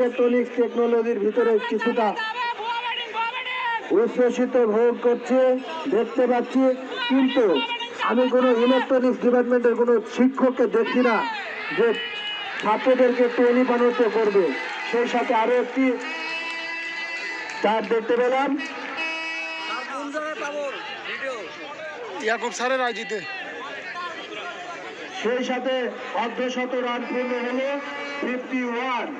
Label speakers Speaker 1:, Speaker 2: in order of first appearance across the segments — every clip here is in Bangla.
Speaker 1: ইলেকট্রনিক্স টেকনোলজির ভিতরে কিছুটা উচ্ছ্বসিত ভোগ করছে দেখতে পাচ্ছি, কিন্তু আমি কোনো ইলেকট্রনিক্স ডিপার্টমেন্টের কোনো শিক্ষককে দেখি না যে ছাত্রদেরকে ট্রেনি বানাতে করবে। সেই সাথে আরো একটি চার্ট দেখতে পেলাম
Speaker 2: ইয়াকুব স্যারের আয়োজিতে।
Speaker 1: সেই সাথে অর্ধশত রান পূর্ণ হলো 51।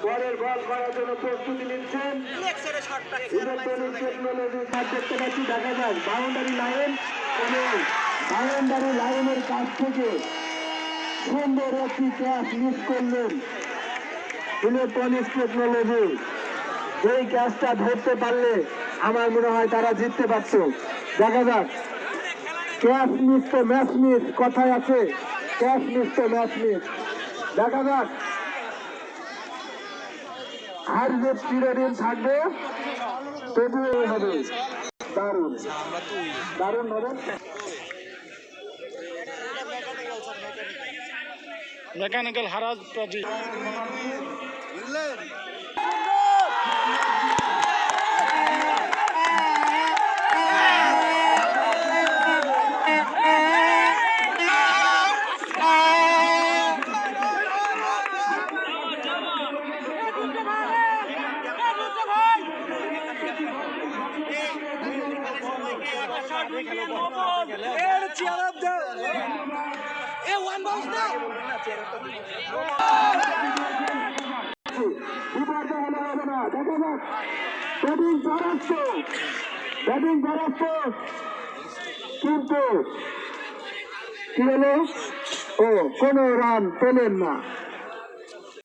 Speaker 1: পরের বল করার জন্য প্রস্তুতি নিচ্ছেন ইলেকট্রনিক্স টেকনোলজি। দেখতে পাচ্ছি, দেখা যাক বাউন্ডারি লাইন এবং বাউন্ডারি লাইনের কাছ থেকে সুন্দর একটি ক্যাচ মিস করলেন ইলেকট্রনিক্স টেকনোলজি। যেই ক্যাচটা ধরতে পারলে আমার মনে হয় তারা জিততে পারত। দেখা যাক, ক্যাচ মিস তো ম্যাচ মিস, কথায় আছে ক্যাচ মিস তো ম্যাচ মিস। দেখা যাক, আর যে চিরদিন থাকবে তবুও হবে দারুণ, দারুণ হবে।
Speaker 2: মেকানিক্যাল হারাজ প্রজেক্ট।
Speaker 1: কিন্তু কি হলো, ও কোনো রান পেলেন না।